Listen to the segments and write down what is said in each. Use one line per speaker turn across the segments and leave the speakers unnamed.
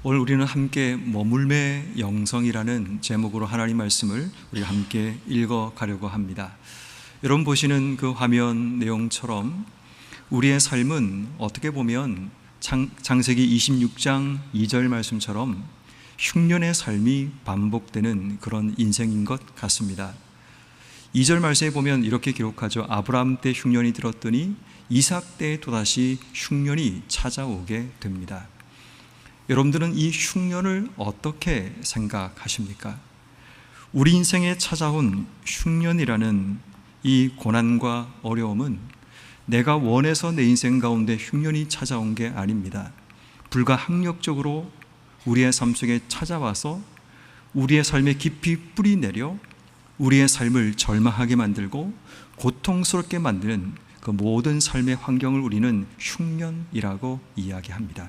오늘 우리는 함께 머물매 영성이라는 제목으로 하나님 말씀을 우리가 함께 읽어가려고 합니다. 여러분 보시는 그 화면 내용처럼 우리의 삶은 어떻게 보면 창세기 26장 2절 말씀처럼 흉년의 삶이 반복되는 그런 인생인 것 같습니다. 2절 말씀에 보면 이렇게 기록하죠. 아브라함 때 흉년이 들었더니 이삭 때 또다시 흉년이 찾아오게 됩니다. 여러분들은 이 흉년을 어떻게 생각하십니까? 우리 인생에 찾아온 흉년이라는 이 고난과 어려움은 내가 원해서 내 인생 가운데 흉년이 찾아온 게 아닙니다. 불가항력적으로 우리의 삶 속에 찾아와서 우리의 삶에 깊이 뿌리 내려 우리의 삶을 절망하게 만들고 고통스럽게 만드는 그 모든 삶의 환경을 우리는 흉년이라고 이야기합니다.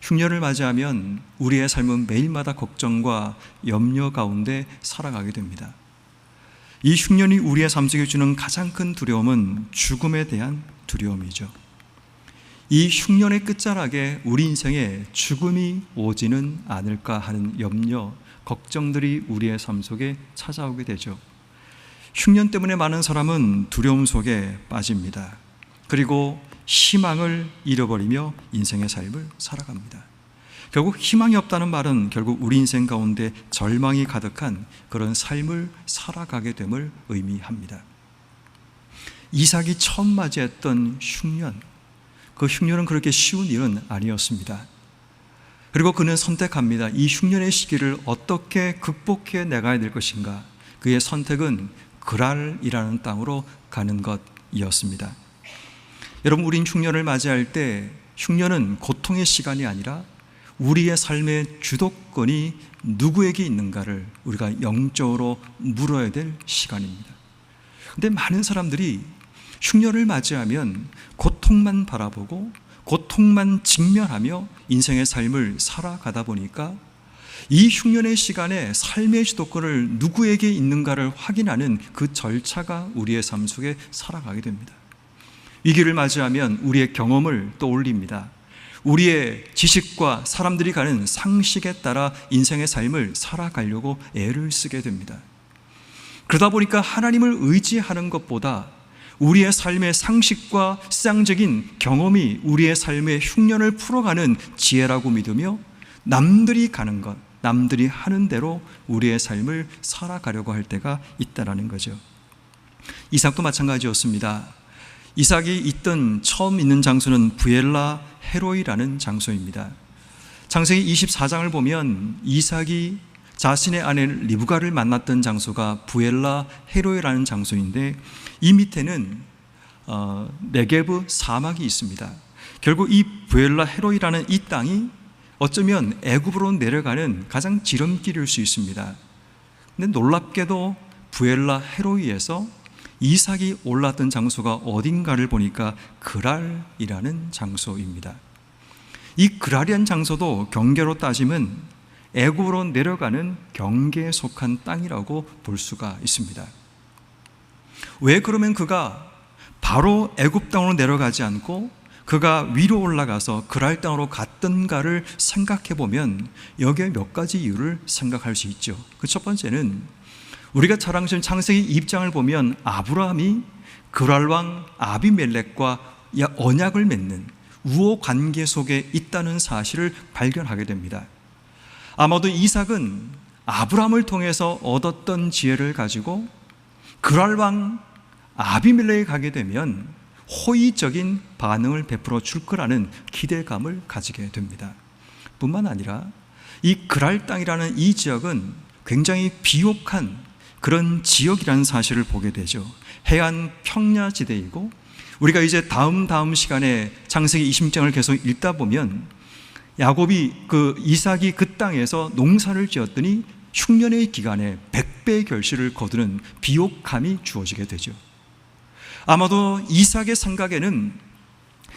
흉년을 맞이하면 우리의 삶은 매일마다 걱정과 염려 가운데 살아가게 됩니다. 이 흉년이 우리의 삶 속에 주는 가장 큰 두려움은 죽음에 대한 두려움이죠. 이 흉년의 끝자락에 우리 인생에 죽음이 오지는 않을까 하는 염려, 걱정들이 우리의 삶 속에 찾아오게 되죠. 흉년 때문에 많은 사람은 두려움 속에 빠집니다. 그리고 희망을 잃어버리며 인생의 삶을 살아갑니다. 결국 희망이 없다는 말은 결국 우리 인생 가운데 절망이 가득한 그런 삶을 살아가게 됨을 의미합니다. 이삭이 처음 맞이했던 흉년, 그 흉년은 그렇게 쉬운 일은 아니었습니다. 그리고 그는 선택합니다. 이 흉년의 시기를 어떻게 극복해 나가야 될 것인가. 그의 선택은 그랄이라는 땅으로 가는 것이었습니다. 여러분, 우린 흉년을 맞이할 때 흉년은 고통의 시간이 아니라 우리의 삶의 주도권이 누구에게 있는가를 우리가 영적으로 물어야 될 시간입니다. 그런데 많은 사람들이 흉년을 맞이하면 고통만 바라보고 고통만 직면하며 인생의 삶을 살아가다 보니까 이 흉년의 시간에 삶의 주도권을 누구에게 있는가를 확인하는 그 절차가 우리의 삶 속에 살아가게 됩니다. 위기를 맞이하면 우리의 경험을 떠올립니다. 우리의 지식과 사람들이 가는 상식에 따라 인생의 삶을 살아가려고 애를 쓰게 됩니다. 그러다 보니까 하나님을 의지하는 것보다 우리의 삶의 상식과 세상적인 경험이 우리의 삶의 흉년을 풀어가는 지혜라고 믿으며 남들이 가는 것, 남들이 하는 대로 우리의 삶을 살아가려고 할 때가 있다는 거죠. 이삭도 마찬가지였습니다. 이삭이 처음 있는 장소는 부엘라 헤로이라는 장소입니다. 창세기 24장을 보면 이삭이 자신의 아내 리브가를 만났던 장소가 부엘라 헤로이라는 장소인데 이 밑에는 네게브 사막이 있습니다. 결국 이 부엘라 헤로이라는 이 땅이 어쩌면 애굽으로 내려가는 가장 지름길일 수 있습니다. 근데 놀랍게도 부엘라 헤로이에서 이삭이 올랐던 장소가 어딘가를 보니까 그랄이라는 장소입니다. 이 그랄이라는 장소도 경계로 따지면 애굽으로 내려가는 경계에 속한 땅이라고 볼 수가 있습니다. 왜 그러면 그가 바로 애굽 땅으로 내려가지 않고 그가 위로 올라가서 그랄 땅으로 갔던가를 생각해 보면 여기에 몇 가지 이유를 생각할 수 있죠. 그 첫 번째는 우리가 잘 아는 창세기 2장을 보면 아브라함이 그랄 왕 아비멜렉과 언약을 맺는 우호 관계 속에 있다는 사실을 발견하게 됩니다. 아마도 이삭은 아브라함을 통해서 얻었던 지혜를 가지고 그랄 왕 아비멜렉에 가게 되면 호의적인 반응을 베풀어 줄 거라는 기대감을 가지게 됩니다. 뿐만 아니라 이 그랄 땅이라는 이 지역은 굉장히 비옥한 그런 지역이라는 사실을 보게 되죠. 해안 평야지대이고 우리가 이제 다음 시간에 창세기 20장을 계속 읽다 보면 이삭이 그 땅에서 농사를 지었더니 흉년의 기간에 100배의 결실을 거두는 비옥함이 주어지게 되죠. 아마도 이삭의 생각에는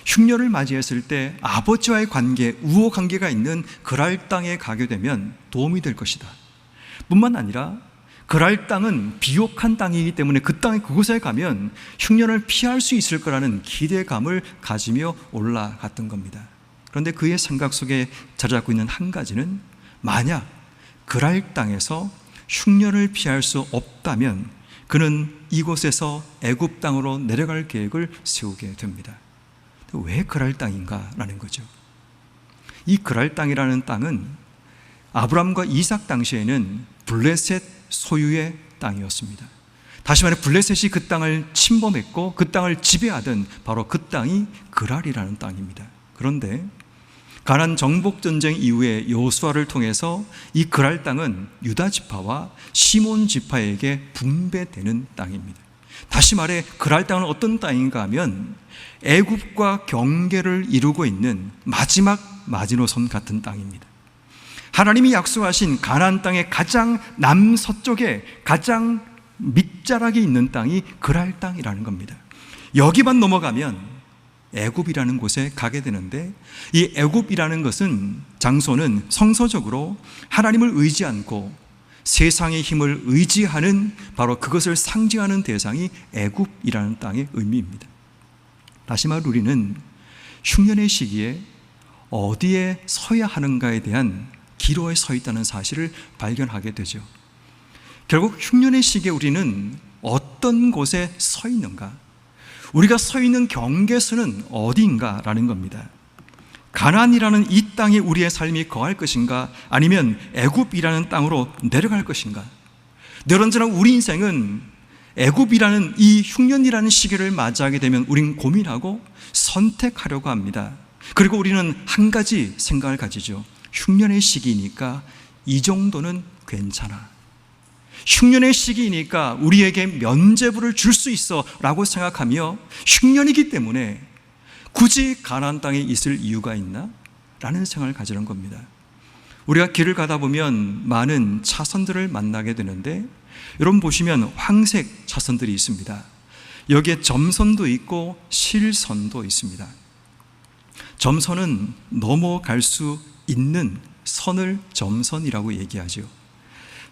흉년을 맞이했을 때 아버지와의 관계, 우호 관계가 있는 그랄 땅에 가게 되면 도움이 될 것이다. 뿐만 아니라 그랄 땅은 비옥한 땅이기 때문에 그곳에 가면 흉년을 피할 수 있을 거라는 기대감을 가지며 올라갔던 겁니다. 그런데 그의 생각 속에 자리 잡고 있는 한 가지는 만약 그랄 땅에서 흉년을 피할 수 없다면 그는 이곳에서 애굽 땅으로 내려갈 계획을 세우게 됩니다. 왜 그랄 땅인가라는 거죠. 이 그랄 땅이라는 땅은 아브람과 이삭 당시에는 블레셋 소유의 땅이었습니다. 다시 말해 블레셋이 그 땅을 침범했고 그 땅을 지배하던 바로 그 땅이 그랄이라는 땅입니다. 그런데 가나안 정복 전쟁 이후에 여호수아를 통해서 이 그랄 땅은 유다 지파와 시몬 지파에게 분배되는 땅입니다. 다시 말해 그랄 땅은 어떤 땅인가 하면 애굽과 경계를 이루고 있는 마지막 마지노선 같은 땅입니다. 하나님이 약속하신 가나안 땅의 가장 남서쪽에 가장 밑자락에 있는 땅이 그랄 땅이라는 겁니다. 여기만 넘어가면 애굽이라는 곳에 가게 되는데, 이 애굽이라는 것은 장소는 성서적으로 하나님을 의지 않고 세상의 힘을 의지하는 바로 그것을 상징하는 대상이 애굽이라는 땅의 의미입니다. 다시 말해 우리는 흉년의 시기에 어디에 서야 하는가에 대한 기로에 서 있다는 사실을 발견하게 되죠. 결국 흉년의 시기에 우리는 어떤 곳에 서 있는가, 우리가 서 있는 경계선은 어디인가라는 겁니다. 가나안이라는 이 땅에 우리의 삶이 거할 것인가, 아니면 애굽이라는 땅으로 내려갈 것인가. 늘 언제나 우리 인생은 애굽이라는 이 흉년이라는 시기를 맞이하게 되면 우린 고민하고 선택하려고 합니다. 그리고 우리는 한 가지 생각을 가지죠. 흉년의 시기이니까 이 정도는 괜찮아. 흉년의 시기이니까 우리에게 면죄부를 줄 수 있어 라고 생각하며 흉년이기 때문에 굳이 가나안 땅에 있을 이유가 있나? 라는 생각을 가지는 겁니다. 우리가 길을 가다 보면 많은 차선들을 만나게 되는데, 여러분 보시면 황색 차선들이 있습니다. 여기에 점선도 있고 실선도 있습니다. 점선은 넘어갈 수 있는 선을 점선이라고 얘기하죠.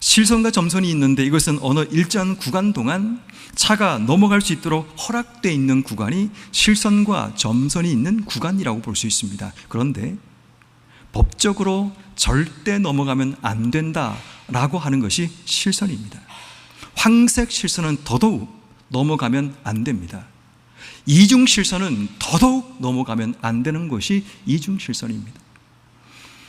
실선과 점선이 있는데 이것은 어느 일정 구간 동안 차가 넘어갈 수 있도록 허락되어 있는 구간이 실선과 점선이 있는 구간이라고 볼 수 있습니다. 그런데 법적으로 절대 넘어가면 안 된다라고 하는 것이 실선입니다. 황색 실선은 더더욱 넘어가면 안 됩니다. 이중 실선은 더더욱 넘어가면 안 되는 것이 이중 실선입니다.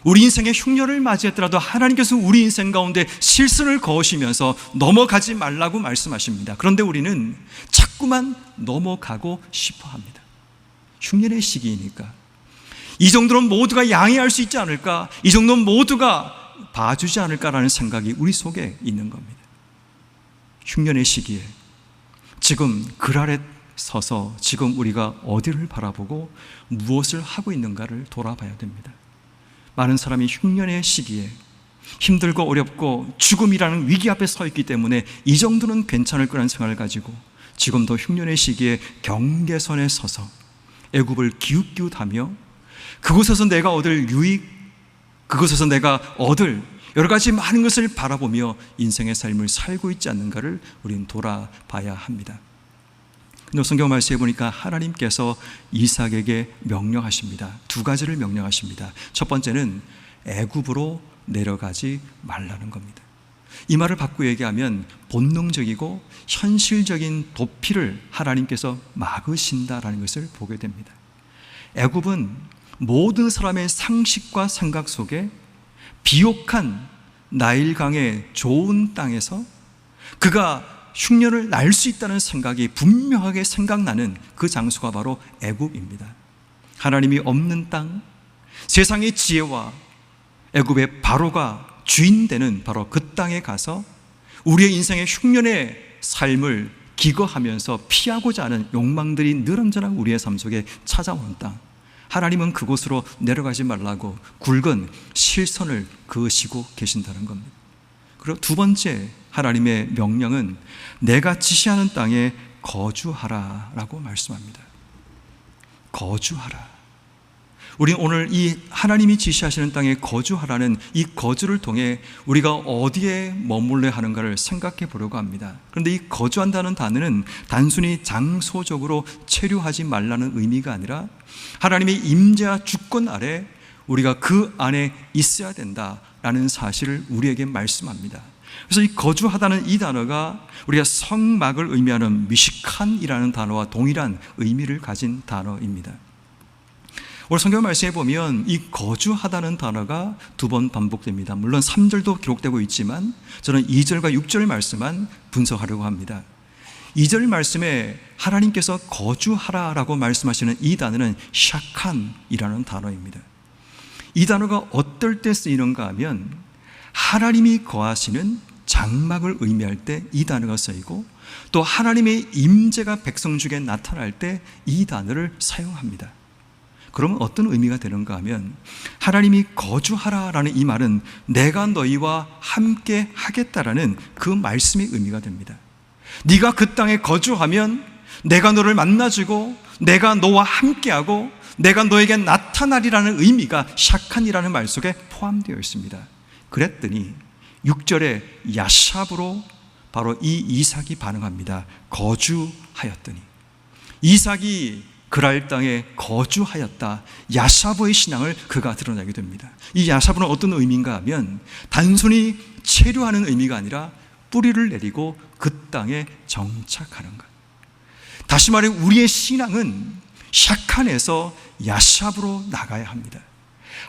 우리 인생의 흉년을 맞이했더라도 하나님께서 우리 인생 가운데 실선을 그으시면서 넘어가지 말라고 말씀하십니다. 그런데 우리는 자꾸만 넘어가고 싶어 합니다. 흉년의 시기이니까 이 정도는 모두가 양해할 수 있지 않을까, 이 정도는 모두가 봐주지 않을까라는 생각이 우리 속에 있는 겁니다. 흉년의 시기에 지금 그랄에 서서 지금 우리가 어디를 바라보고 무엇을 하고 있는가를 돌아봐야 됩니다. 많은 사람이 흉년의 시기에 힘들고 어렵고 죽음이라는 위기 앞에 서 있기 때문에 이 정도는 괜찮을 거라는 생각을 가지고 지금도 흉년의 시기에 경계선에 서서 애굽을 기웃기웃하며 그곳에서 내가 얻을 유익, 그곳에서 내가 얻을 여러 가지 많은 것을 바라보며 인생의 삶을 살고 있지 않는가를 우리는 돌아봐야 합니다. 근데 성경 말씀해 보니까 하나님께서 이삭에게 명령하십니다. 두 가지를 명령하십니다. 첫 번째는 애굽으로 내려가지 말라는 겁니다. 이 말을 바꾸어 얘기하면 본능적이고 현실적인 도피를 하나님께서 막으신다라는 것을 보게 됩니다. 애굽은 모든 사람의 상식과 생각 속에 비옥한 나일강의 좋은 땅에서 그가 흉년을 날 수 있다는 생각이 분명하게 생각나는 그 장소가 바로 애굽입니다. 하나님이 없는 땅, 세상의 지혜와 애굽의 바로가 주인 되는 바로 그 땅에 가서 우리의 인생의 흉년의 삶을 기거하면서 피하고자 하는 욕망들이 늘 언제나 우리의 삶 속에 찾아오는 땅, 하나님은 그곳으로 내려가지 말라고 굵은 실선을 그으시고 계신다는 겁니다. 그리고 두 번째 하나님의 명령은 내가 지시하는 땅에 거주하라 라고 말씀합니다. 거주하라. 우리는 오늘 이 하나님이 지시하시는 땅에 거주하라는 이 거주를 통해 우리가 어디에 머물러야 하는가를 생각해 보려고 합니다. 그런데 이 거주한다는 단어는 단순히 장소적으로 체류하지 말라는 의미가 아니라 하나님의 임재와 주권 아래 우리가 그 안에 있어야 된다라는 사실을 우리에게 말씀합니다. 그래서 이 거주하다는 이 단어가 우리가 성막을 의미하는 미시칸이라는 단어와 동일한 의미를 가진 단어입니다. 오늘 성경 말씀에 보면 이 거주하다는 단어가 2번 반복됩니다. 물론 3절도 기록되고 있지만 저는 2절과 6절 말씀만 분석하려고 합니다. 2절 말씀에 하나님께서 거주하라라고 말씀하시는 이 단어는 샤칸이라는 단어입니다. 이 단어가 어떨 때 쓰이는가 하면 하나님이 거하시는 장막을 의미할 때 이 단어가 쓰이고 또 하나님의 임재가 백성 중에 나타날 때 이 단어를 사용합니다. 그러면 어떤 의미가 되는가 하면 하나님이 거주하라라는 이 말은 내가 너희와 함께 하겠다라는 그 말씀의 의미가 됩니다. 네가 그 땅에 거주하면 내가 너를 만나주고 내가 너와 함께하고 내가 너에게 나타나리라는 의미가 샤칸이라는 말 속에 포함되어 있습니다. 그랬더니 6절에 야샵으로 바로 이 이삭이 반응합니다. 거주하였더니 이삭이 그랄 땅에 거주하였다. 야사보의 신앙을 그가 드러내게 됩니다. 이 야사보는 어떤 의미인가 하면 단순히 체류하는 의미가 아니라 뿌리를 내리고 그 땅에 정착하는 것. 다시 말해 우리의 신앙은 샤칸에서 야삽으로 나가야 합니다.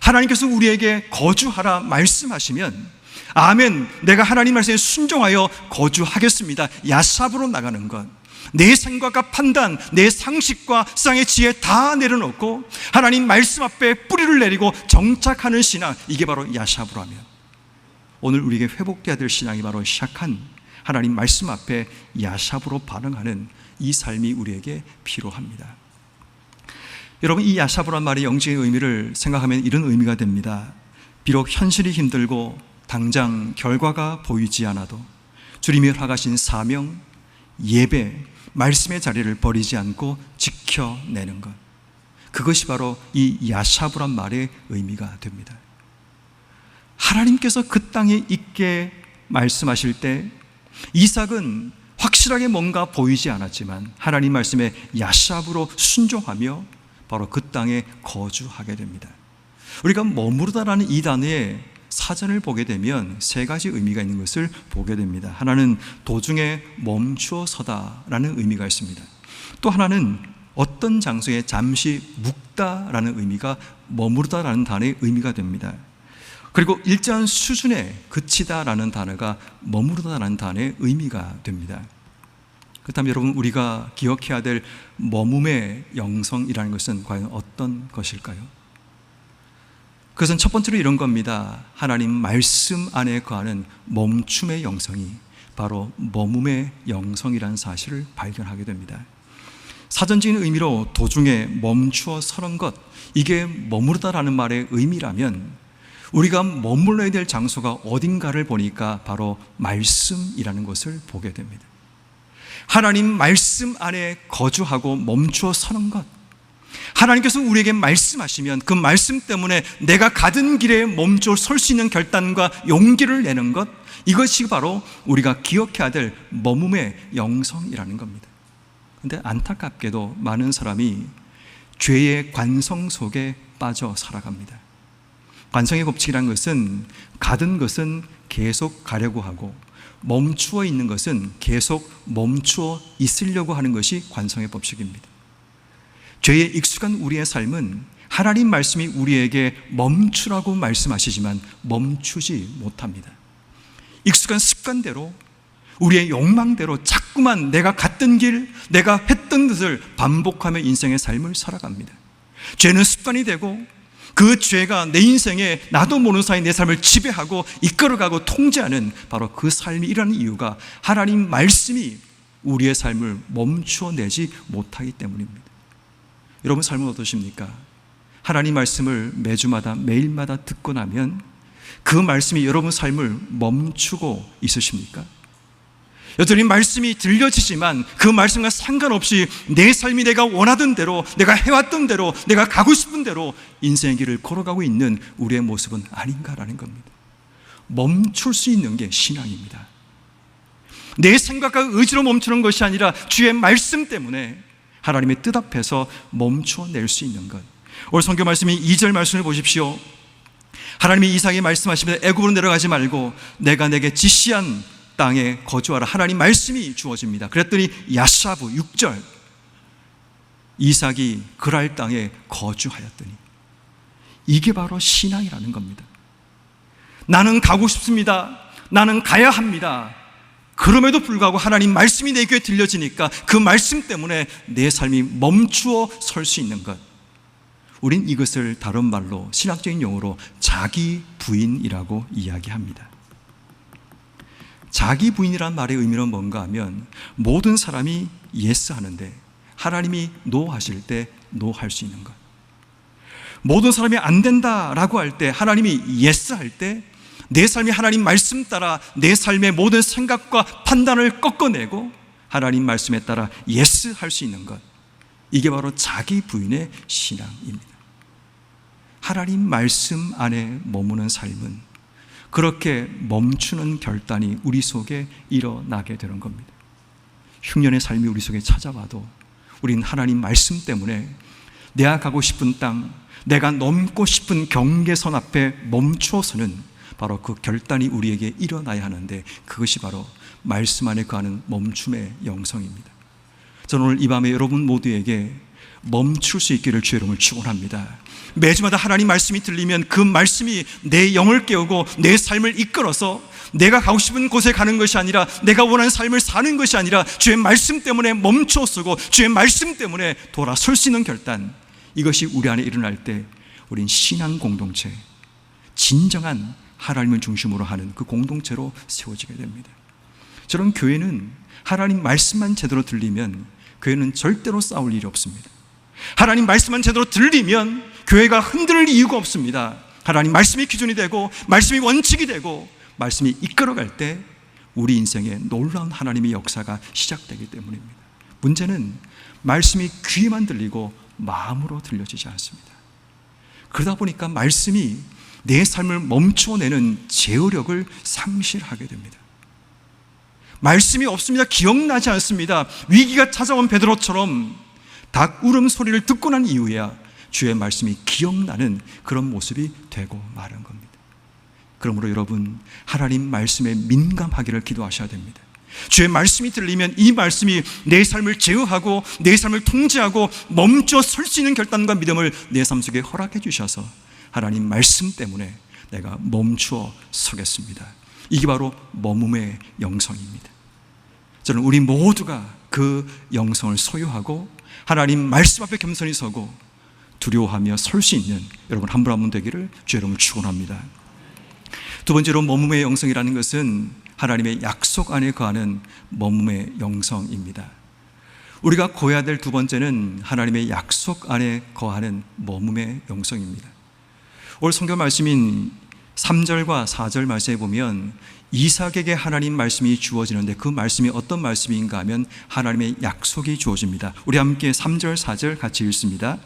하나님께서 우리에게 거주하라 말씀하시면 아멘, 내가 하나님 말씀에 순종하여 거주하겠습니다. 야삽으로 나가는 것. 내 생각과 판단, 내 상식과 세상의 지혜 다 내려놓고 하나님 말씀 앞에 뿌리를 내리고 정착하는 신앙, 이게 바로 야삽으로 하면 오늘 우리에게 회복돼야 될 신앙이 바로 샤칸, 하나님 말씀 앞에 야삽으로 반응하는 이 삶이 우리에게 필요합니다. 여러분, 이 야삽으로란 말의 영적인 의미를 생각하면 이런 의미가 됩니다. 비록 현실이 힘들고 당장 결과가 보이지 않아도 주님이 허락하신 사명, 예배, 말씀의 자리를 버리지 않고 지켜내는 것, 그것이 바로 이 야삽으란 말의 의미가 됩니다. 하나님께서 그 땅에 있게 말씀하실 때 이삭은 확실하게 뭔가 보이지 않았지만 하나님 말씀에 야삽으로 순종하며 바로 그 땅에 거주하게 됩니다. 우리가 머무르다라는 이 단어에 사전을 보게 되면 세 가지 의미가 있는 것을 보게 됩니다. 하나는 도중에 멈추어 서다라는 의미가 있습니다. 또 하나는 어떤 장소에 잠시 묵다라는 의미가 머무르다라는 단어의 의미가 됩니다. 그리고 일정한 수준에 그치다라는 단어가 머무르다라는 단어의 의미가 됩니다. 그렇다면 여러분, 우리가 기억해야 될 머뭄의 영성이라는 것은 과연 어떤 것일까요? 그것은 첫 번째로 이런 겁니다. 하나님 말씀 안에 거하는 멈춤의 영성이 바로 머움의 영성이라는 사실을 발견하게 됩니다. 사전적인 의미로 도중에 멈추어 서는 것, 이게 머무르다라는 말의 의미라면 우리가 머물러야 될 장소가 어딘가를 보니까 바로 말씀이라는 것을 보게 됩니다. 하나님 말씀 안에 거주하고 멈추어 서는 것, 하나님께서 우리에게 말씀하시면 그 말씀 때문에 내가 가던 길에 멈춰 설 수 있는 결단과 용기를 내는 것, 이것이 바로 우리가 기억해야 될 머움의 영성이라는 겁니다. 그런데 안타깝게도 많은 사람이 죄의 관성 속에 빠져 살아갑니다. 관성의 법칙이라는 것은 가던 것은 계속 가려고 하고 멈추어 있는 것은 계속 멈추어 있으려고 하는 것이 관성의 법칙입니다. 죄에 익숙한 우리의 삶은 하나님 말씀이 우리에게 멈추라고 말씀하시지만 멈추지 못합니다. 익숙한 습관대로, 우리의 욕망대로 자꾸만 내가 갔던 길, 내가 했던 것을 반복하며 인생의 삶을 살아갑니다. 죄는 습관이 되고 그 죄가 내 인생에 나도 모르는 사이 내 삶을 지배하고 이끌어가고 통제하는 바로 그 삶이 일어나는 이유가 하나님 말씀이 우리의 삶을 멈추어내지 못하기 때문입니다. 여러분 삶은 어떠십니까? 하나님 말씀을 매주마다 매일마다 듣고 나면 그 말씀이 여러분 삶을 멈추고 있으십니까? 여전히 말씀이 들려지지만 그 말씀과 상관없이 내 삶이 내가 원하던 대로, 내가 해왔던 대로, 내가 가고 싶은 대로 인생의 길을 걸어가고 있는 우리의 모습은 아닌가라는 겁니다. 멈출 수 있는 게 신앙입니다. 내 생각과 의지로 멈추는 것이 아니라 주의 말씀 때문에 하나님의 뜻 앞에서 멈춰낼 수 있는 것. 오늘 성경 말씀이 2절 말씀을 보십시오. 하나님이 이삭에게 말씀하시면서 애굽으로 내려가지 말고 내가 내게 지시한 땅에 거주하라. 하나님 말씀이 주어집니다. 그랬더니 야샤브 6절, 이삭이 그랄 땅에 거주하였더니. 이게 바로 신앙이라는 겁니다. 나는 가고 싶습니다. 나는 가야 합니다. 그럼에도 불구하고 하나님 말씀이 내 귀에 들려지니까 그 말씀 때문에 내 삶이 멈추어 설 수 있는 것. 우린 이것을 다른 말로, 신학적인 용어로 자기 부인이라고 이야기합니다. 자기 부인이라는 말의 의미는 뭔가 하면 모든 사람이 예스 하는데 하나님이 노 하실 때 노 할 수 있는 것. 모든 사람이 안 된다라고 할 때 하나님이 예스 할 때 내 삶이 하나님 말씀 따라 내 삶의 모든 생각과 판단을 꺾어내고 하나님 말씀에 따라 예스 할 수 있는 것. 이게 바로 자기 부인의 신앙입니다. 하나님 말씀 안에 머무는 삶은 그렇게 멈추는 결단이 우리 속에 일어나게 되는 겁니다. 흉년의 삶이 우리 속에 찾아와도 우린 하나님 말씀 때문에 내가 가고 싶은 땅, 내가 넘고 싶은 경계선 앞에 멈추어서는 바로 그 결단이 우리에게 일어나야 하는데 그것이 바로 말씀 안에 거하는 멈춤의 영성입니다. 저는 오늘 이 밤에 여러분 모두에게 멈출 수 있기를 주의 이름으로 축원합니다. 매주마다 하나님 말씀이 들리면 그 말씀이 내 영을 깨우고 내 삶을 이끌어서 내가 가고 싶은 곳에 가는 것이 아니라 내가 원하는 삶을 사는 것이 아니라 주의 말씀 때문에 멈춰 서고 주의 말씀 때문에 돌아설 수 있는 결단, 이것이 우리 안에 일어날 때 우린 신앙 공동체, 진정한 하나님을 중심으로 하는 그 공동체로 세워지게 됩니다. 저는 교회는 하나님 말씀만 제대로 들리면 교회는 절대로 싸울 일이 없습니다. 하나님 말씀만 제대로 들리면 교회가 흔들릴 이유가 없습니다. 하나님 말씀이 기준이 되고 말씀이 원칙이 되고 말씀이 이끌어갈 때 우리 인생에 놀라운 하나님의 역사가 시작되기 때문입니다. 문제는 말씀이 귀에만 들리고 마음으로 들려지지 않습니다. 그러다 보니까 말씀이 내 삶을 멈춰내는 제어력을 상실하게 됩니다. 말씀이 없습니다. 기억나지 않습니다. 위기가 찾아온 베드로처럼 닭 울음소리를 듣고 난 이후에야 주의 말씀이 기억나는 그런 모습이 되고 마는 겁니다. 그러므로 여러분, 하나님 말씀에 민감하기를 기도하셔야 됩니다. 주의 말씀이 들리면 이 말씀이 내 삶을 제어하고 내 삶을 통제하고 멈춰 설 수 있는 결단과 믿음을 내 삶 속에 허락해 주셔서 하나님 말씀 때문에 내가 멈추어 서겠습니다. 이게 바로 머뭄의 영성입니다. 저는 우리 모두가 그 영성을 소유하고 하나님 말씀 앞에 겸손히 서고 두려워하며 설 수 있는 여러분 한 분 한 분 되기를 주의 이름으로 축원합니다. 두 번째로 머뭄의 영성이라는 것은 하나님의 약속 안에 거하는 머뭄의 영성입니다. 우리가 고해야 될 두 번째는 하나님의 약속 안에 거하는 머뭄의 영성입니다. 오늘 성경 말씀인 3절과 4절 말씀에 보면 이삭에게 하나님 말씀이 주어지는데 그 말씀이 어떤 말씀인가 하면 하나님의 약속이 주어집니다. 우리 함께 3절 4절 같이 읽습니다.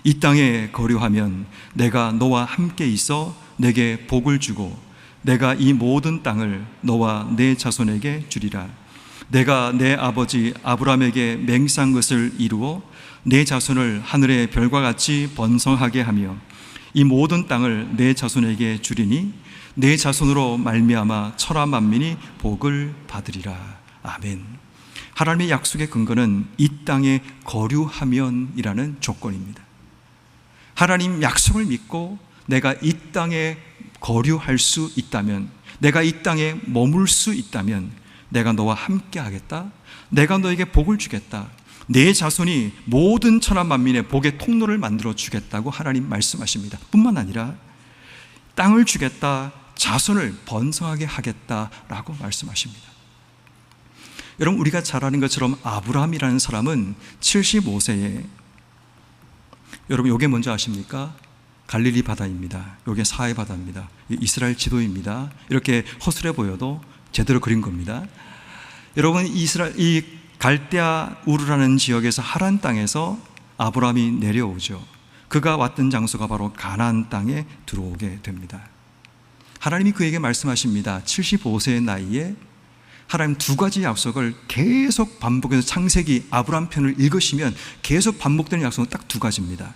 이 땅에 거류하면 내가 너와 함께 있어 내게 복을 주고 내가 이 모든 땅을 너와 내 자손에게 주리라. 내가 내 아버지 아브라함에게 맹세한 것을 이루어 내 자손을 하늘의 별과 같이 번성하게 하며 이 모든 땅을 내 자손에게 주리니 내 자손으로 말미암아 천하 만민이 복을 받으리라. 아멘. 하나님의 약속의 근거는 이 땅에 거류하면이라는 조건입니다. 하나님 약속을 믿고 내가 이 땅에 거류할 수 있다면, 내가 이 땅에 머물 수 있다면 내가 너와 함께 하겠다, 내가 너에게 복을 주겠다, 내 자손이 모든 천하 만민의 복의 통로를 만들어 주겠다고 하나님 말씀하십니다. 뿐만 아니라 땅을 주겠다, 자손을 번성하게 하겠다라고 말씀하십니다. 여러분, 우리가 잘 아는 것처럼 아브라함이라는 사람은 75세에, 여러분 요게 뭔지 아십니까? 갈릴리 바다입니다. 요게 사해 바다입니다. 이스라엘 지도입니다. 이렇게 허술해 보여도 제대로 그린 겁니다. 여러분, 이 갈대아 우르라는 지역에서 하란 땅에서 아브라함이 내려오죠. 그가 왔던 장소가 바로 가나안 땅에 들어오게 됩니다. 하나님이 그에게 말씀하십니다. 75세의 나이에 하나님 두 가지 약속을 계속 반복해서 창세기 아브라함 편을 읽으시면 계속 반복되는 약속은 딱 두 가지입니다.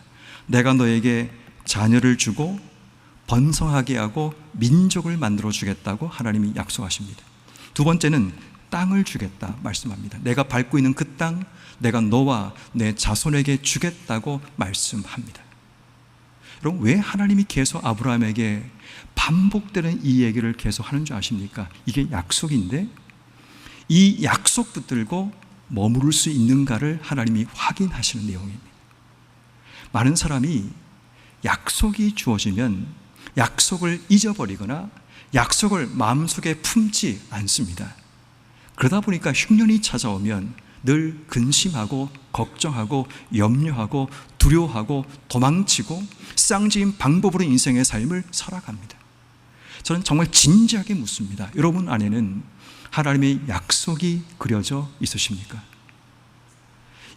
내가 너에게 자녀를 주고 번성하게 하고 민족을 만들어 주겠다고 하나님이 약속하십니다. 두 번째는 땅을 주겠다 말씀합니다. 내가 밟고 있는 그 땅, 내가 너와 내 자손에게 주겠다고 말씀합니다. 여러분, 왜 하나님이 계속 아브라함에게 반복되는 이 얘기를 계속 하는 줄 아십니까? 이게 약속인데 이 약속 붙들고 머무를 수 있는가를 하나님이 확인하시는 내용입니다. 많은 사람이 약속이 주어지면 약속을 잊어버리거나 약속을 마음속에 품지 않습니다. 그러다 보니까 흉년이 찾아오면 늘 근심하고 걱정하고 염려하고 두려워하고 도망치고 쌍지인 방법으로 인생의 삶을 살아갑니다. 저는 정말 진지하게 묻습니다. 여러분 안에는 하나님의 약속이 그려져 있으십니까?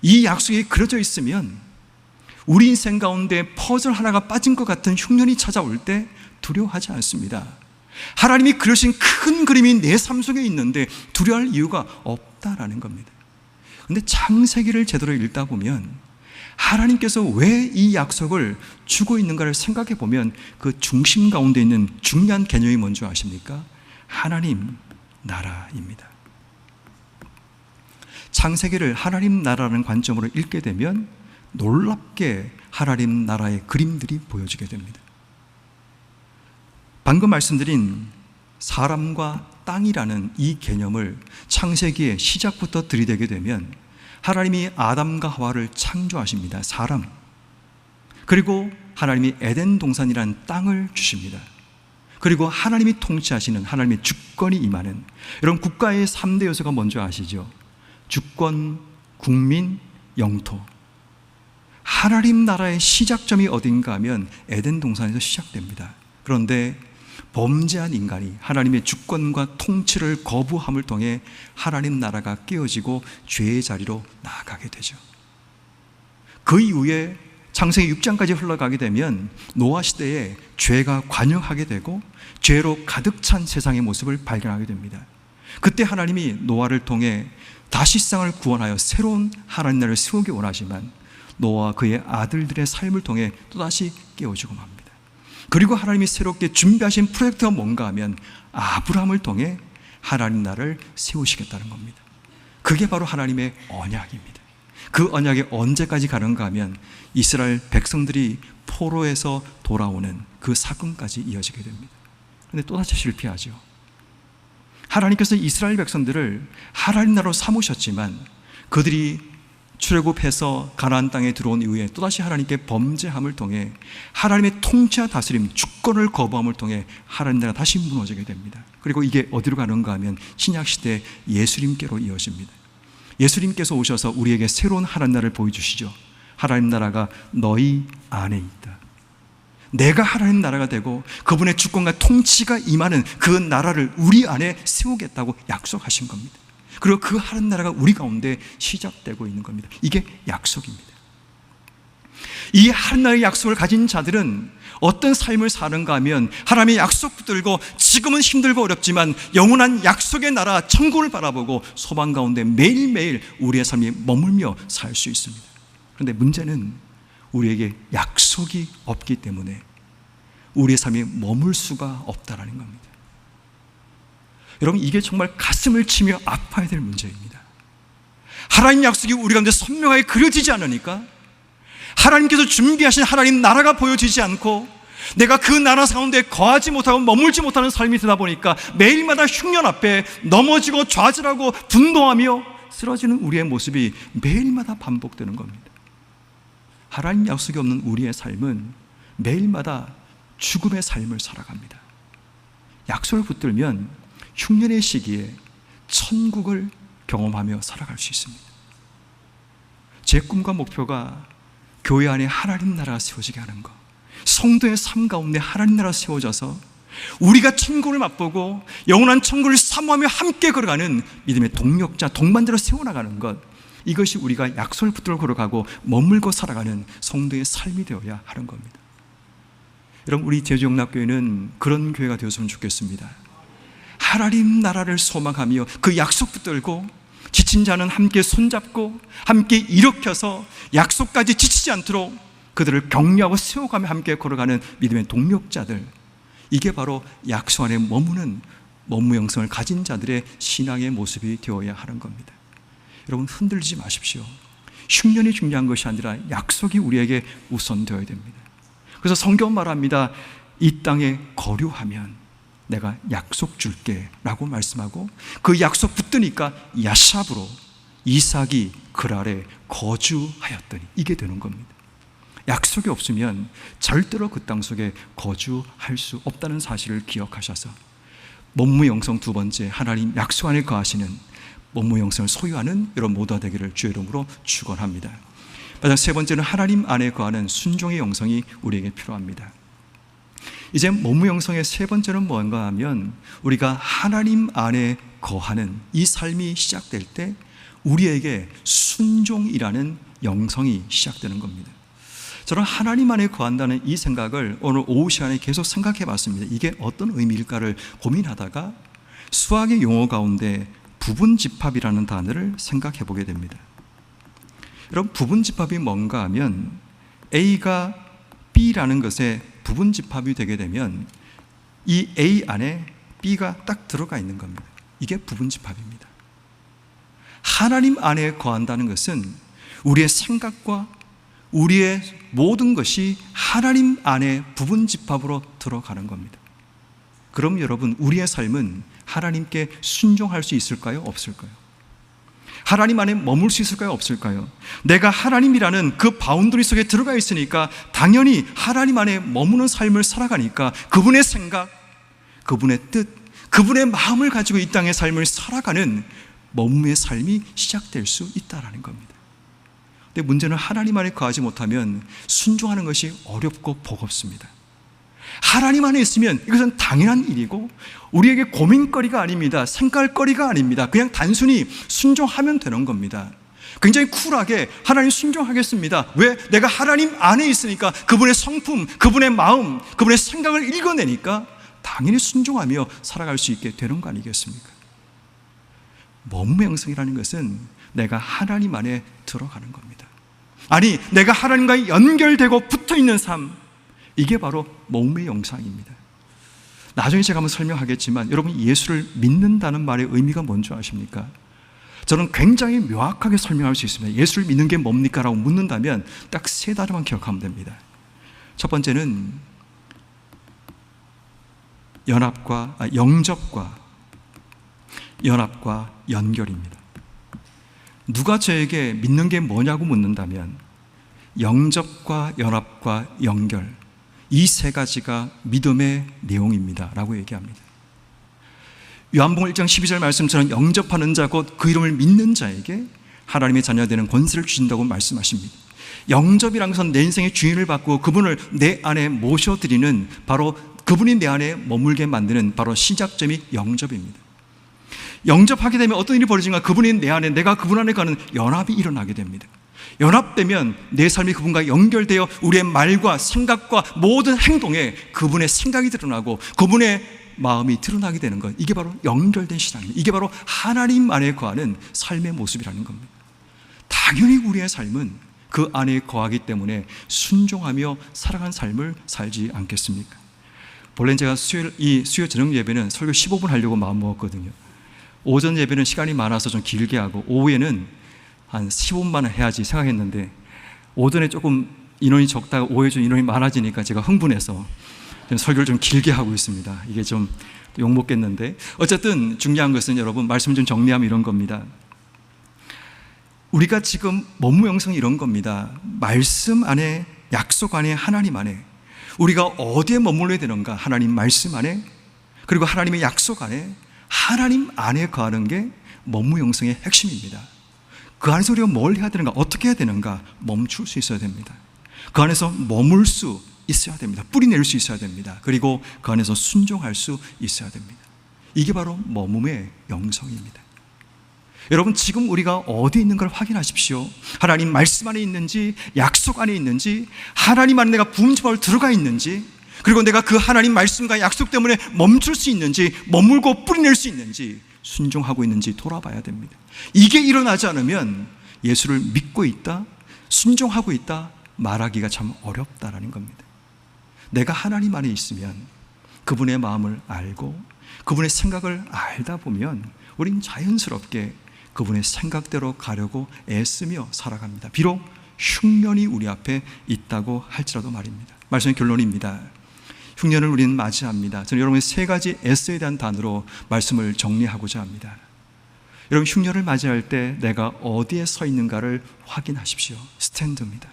이 약속이 그려져 있으면 우리 인생 가운데 퍼즐 하나가 빠진 것 같은 흉년이 찾아올 때 두려워하지 않습니다. 하나님이 그려진 큰 그림이 내 삶 속에 있는데 두려워할 이유가 없다라는 겁니다. 그런데 창세기를 제대로 읽다 보면 하나님께서 왜 이 약속을 주고 있는가를 생각해 보면 그 중심 가운데 있는 중요한 개념이 뭔지 아십니까? 하나님 나라입니다. 창세기를 하나님 나라라는 관점으로 읽게 되면 놀랍게 하나님 나라의 그림들이 보여지게 됩니다. 방금 말씀드린 사람과 땅이라는 이 개념을 창세기의 시작부터 들이대게 되면 하나님이 아담과 하와를 창조하십니다. 사람. 그리고 하나님이 에덴 동산이라는 땅을 주십니다. 그리고 하나님이 통치하시는 하나님의 주권이 임하는, 여러분 국가의 3대 요소가 뭔지 아시죠? 주권, 국민, 영토. 하나님 나라의 시작점이 어딘가 하면 에덴 동산에서 시작됩니다. 그런데 범죄한 인간이 하나님의 주권과 통치를 거부함을 통해 하나님 나라가 깨어지고 죄의 자리로 나아가게 되죠. 그 이후에 창세기 6장까지 흘러가게 되면 노아 시대에 죄가 관영하게 되고 죄로 가득 찬 세상의 모습을 발견하게 됩니다. 그때 하나님이 노아를 통해 다시 세상을 구원하여 새로운 하나님 나라를 세우기 원하지만 노아와 그의 아들들의 삶을 통해 또다시 깨어지고 맙니다. 그리고 하나님이 새롭게 준비하신 프로젝트가 뭔가 하면 아브라함을 통해 하나님 나라를 세우시겠다는 겁니다. 그게 바로 하나님의 언약입니다. 그 언약이 언제까지 가는가 하면 이스라엘 백성들이 포로에서 돌아오는 그 사건까지 이어지게 됩니다. 그런데 또다시 실패하죠. 하나님께서 이스라엘 백성들을 하나님 나라로 삼으셨지만 그들이 출애굽해서 가나안 땅에 들어온 이후에 또다시 하나님께 범죄함을 통해 하나님의 통치와 다스림, 주권을 거부함을 통해 하나님 나라가 다시 무너지게 됩니다. 그리고 이게 어디로 가는가 하면 신약시대 예수님께로 이어집니다. 예수님께서 오셔서 우리에게 새로운 하나님 나라를 보여주시죠. 하나님 나라가 너희 안에 있다. 내가 하나님 나라가 되고 그분의 주권과 통치가 임하는 그 나라를 우리 안에 세우겠다고 약속하신 겁니다. 그리고 그 하나님 나라가 우리 가운데 시작되고 있는 겁니다. 이게 약속입니다. 이 하나님 나라의 약속을 가진 자들은 어떤 삶을 사는가 하면 하나님의 약속 붙들고 지금은 힘들고 어렵지만 영원한 약속의 나라 천국을 바라보고 소망 가운데 매일매일 우리의 삶이 머물며 살 수 있습니다. 그런데 문제는 우리에게 약속이 없기 때문에 우리의 삶이 머물 수가 없다는 겁니다. 여러분, 이게 정말 가슴을 치며 아파야 될 문제입니다. 하나님 약속이 우리 가운데 선명하게 그려지지 않으니까, 하나님께서 준비하신 하나님 나라가 보여지지 않고 내가 그 나라 가운데 거하지 못하고 머물지 못하는 삶이 되다 보니까 매일마다 흉년 앞에 넘어지고 좌절하고 분노하며 쓰러지는 우리의 모습이 매일마다 반복되는 겁니다. 하나님 약속이 없는 우리의 삶은 매일마다 죽음의 삶을 살아갑니다. 약속을 붙들면 흉년의 시기에 천국을 경험하며 살아갈 수 있습니다. 제 꿈과 목표가 교회 안에 하나님 나라가 세워지게 하는 것, 성도의 삶 가운데 하나님 나라가 세워져서 우리가 천국을 맛보고 영원한 천국을 사모하며 함께 걸어가는 믿음의 동력자, 동반자로 세워나가는 것, 이것이 우리가 약속을 붙들고 걸어가고 머물고 살아가는 성도의 삶이 되어야 하는 겁니다. 여러분, 우리 제주영락교회는 그런 교회가 되었으면 좋겠습니다. 하나님 나라를 소망하며 그 약속 붙들고 지친 자는 함께 손잡고 함께 일으켜서 약속까지 지치지 않도록 그들을 격려하고 세워가며 함께 걸어가는 믿음의 동력자들, 이게 바로 약속 안에 머무는 머무 영성을 가진 자들의 신앙의 모습이 되어야 하는 겁니다. 여러분, 흔들리지 마십시오. 흉년이 중요한 것이 아니라 약속이 우리에게 우선되어야 됩니다. 그래서 성경은 말합니다. 이 땅에 거류하면 내가 약속 줄게 라고 말씀하고, 그 약속 붙드니까 야삽으로 이삭이 그 아래 거주하였더니, 이게 되는 겁니다. 약속이 없으면 절대로 그 땅 속에 거주할 수 없다는 사실을 기억하셔서 몸무영성 두 번째, 하나님 약속 안에 거하시는 몸무영성을 소유하는 여러분 모두가 되기를 주의 이름으로 축원합니다. 마지막 세 번째는 하나님 안에 거하는 순종의 영성이 우리에게 필요합니다. 이제 몸무영성의 세 번째는 뭔가 하면, 우리가 하나님 안에 거하는 이 삶이 시작될 때 우리에게 순종이라는 영성이 시작되는 겁니다. 저는 하나님 안에 거한다는 이 생각을 오늘 오후 시간에 계속 생각해 봤습니다. 이게 어떤 의미일까를 고민하다가 수학의 용어 가운데 부분집합이라는 단어를 생각해 보게 됩니다. 여러분, 부분집합이 뭔가 하면 A가 B라는 것에 부분집합이 되게 되면 이 A 안에 B가 딱 들어가 있는 겁니다. 이게 부분집합입니다. 하나님 안에 거한다는 것은 우리의 생각과 우리의 모든 것이 하나님 안에 부분집합으로 들어가는 겁니다. 그럼 여러분, 우리의 삶은 하나님께 순종할 수 있을까요? 없을까요? 하나님 안에 머물 수 있을까요? 없을까요? 내가 하나님이라는 그 바운더리 속에 들어가 있으니까 당연히 하나님 안에 머무는 삶을 살아가니까 그분의 생각, 그분의 뜻, 그분의 마음을 가지고 이 땅의 삶을 살아가는 머무의 삶이 시작될 수 있다는 겁니다. 근데 문제는 하나님 안에 거하지 못하면 순종하는 것이 어렵고 버겁습니다. 하나님 안에 있으면 이것은 당연한 일이고 우리에게 고민거리가 아닙니다. 생각거리가 아닙니다. 그냥 단순히 순종하면 되는 겁니다. 굉장히 쿨하게 하나님 순종하겠습니다. 왜? 내가 하나님 안에 있으니까 그분의 성품, 그분의 마음, 그분의 생각을 읽어내니까 당연히 순종하며 살아갈 수 있게 되는 거 아니겠습니까? 몸무영성이라는 것은 내가 하나님 안에 들어가는 겁니다. 아니, 내가 하나님과 연결되고 붙어있는 삶, 이게 바로 몸의 영상입니다. 나중에 제가 한번 설명하겠지만 여러분, 예수를 믿는다는 말의 의미가 뭔지 아십니까? 저는 굉장히 명확하게 설명할 수 있습니다. 예수를 믿는 게 뭡니까? 라고 묻는다면 딱 세 단어만 기억하면 됩니다. 첫 번째는 영접과 연합과 연결입니다. 누가 저에게 믿는 게 뭐냐고 묻는다면 영접과 연합과 연결, 이 세 가지가 믿음의 내용입니다 라고 얘기합니다. 요한복음 1장 12절 말씀처럼 영접하는 자 곧 그 이름을 믿는 자에게 하나님의 자녀가 되는 권세를 주신다고 말씀하십니다. 영접이라는 것은 내 인생의 주인을 바꾸고 그분을 내 안에 모셔드리는, 바로 그분이 내 안에 머물게 만드는 바로 시작점이 영접입니다. 영접하게 되면 어떤 일이 벌어지는가? 그분이 내 안에, 내가 그분 안에 가는 연합이 일어나게 됩니다. 연합되면 내 삶이 그분과 연결되어 우리의 말과 생각과 모든 행동에 그분의 생각이 드러나고 그분의 마음이 드러나게 되는 것, 이게 바로 연결된 신앙입니다. 이게 바로 하나님 안에 거하는 삶의 모습이라는 겁니다. 당연히 우리의 삶은 그 안에 거하기 때문에 순종하며 살아가는 삶을 살지 않겠습니까? 본래 제가 수요 저녁 예배는 설교 15분 하려고 마음먹었거든요. 오전 예배는 시간이 많아서 좀 길게 하고 오후에는 한 15분만 해야지 생각했는데 오전에 조금 인원이 적다가 오후에 좀 인원이 많아지니까 제가 흥분해서 설교를 좀 길게 하고 있습니다. 이게 좀 욕먹겠는데, 어쨌든 중요한 것은 여러분, 말씀 좀 정리하면 이런 겁니다. 우리가 지금 몸무영성이 이런 겁니다. 말씀 안에, 약속 안에, 하나님 안에 우리가 어디에 머물러야 되는가? 하나님 말씀 안에, 그리고 하나님의 약속 안에, 하나님 안에 거하는 게 몸무영성의 핵심입니다. 그 안에서 우리가 뭘 해야 되는가? 어떻게 해야 되는가? 멈출 수 있어야 됩니다. 그 안에서 머물 수 있어야 됩니다. 뿌리낼 수 있어야 됩니다. 그리고 그 안에서 순종할 수 있어야 됩니다. 이게 바로 머뭄의 영성입니다. 여러분, 지금 우리가 어디 있는 걸 확인하십시오. 하나님 말씀 안에 있는지, 약속 안에 있는지, 하나님 안에 내가 부음처럼 들어가 있는지, 그리고 내가 그 하나님 말씀과 약속 때문에 멈출 수 있는지, 머물고 뿌리낼 수 있는지, 순종하고 있는지 돌아봐야 됩니다. 이게 일어나지 않으면 예수를 믿고 있다, 순종하고 있다 말하기가 참 어렵다라는 겁니다. 내가 하나님 안에 있으면 그분의 마음을 알고 그분의 생각을 알다 보면 우린 자연스럽게 그분의 생각대로 가려고 애쓰며 살아갑니다. 비록 흉년이 우리 앞에 있다고 할지라도 말입니다. 말씀의 결론입니다. 흉년을 우리는 맞이합니다. 저는 여러분의 세 가지 S에 대한 단어로 말씀을 정리하고자 합니다. 여러분, 흉년을 맞이할 때 내가 어디에 서 있는가를 확인하십시오. 스탠드입니다.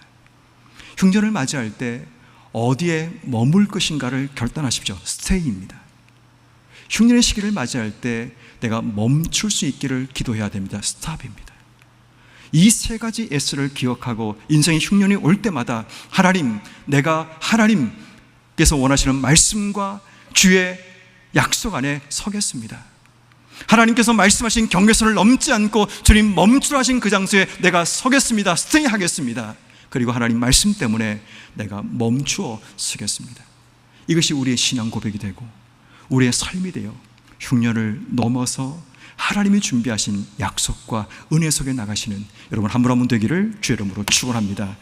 흉년을 맞이할 때 어디에 머물 것인가를 결단하십시오. 스테이입니다. 흉년의 시기를 맞이할 때 내가 멈출 수 있기를 기도해야 됩니다. 스탑입니다. 이 세 가지 S를 기억하고 인생의 흉년이 올 때마다 하나님, 내가 하나님께서 원하시는 말씀과 주의 약속 안에 서겠습니다. 하나님께서 말씀하신 경계선을 넘지 않고 주님 멈추라신 그 장소에 내가 서겠습니다. 스테이 하겠습니다. 그리고 하나님 말씀 때문에 내가 멈추어 서겠습니다. 이것이 우리의 신앙 고백이 되고 우리의 삶이 되어 흉년을 넘어서 하나님이 준비하신 약속과 은혜 속에 나가시는 여러분 한 분 한 분 되기를 주의 이름으로 축원합니다.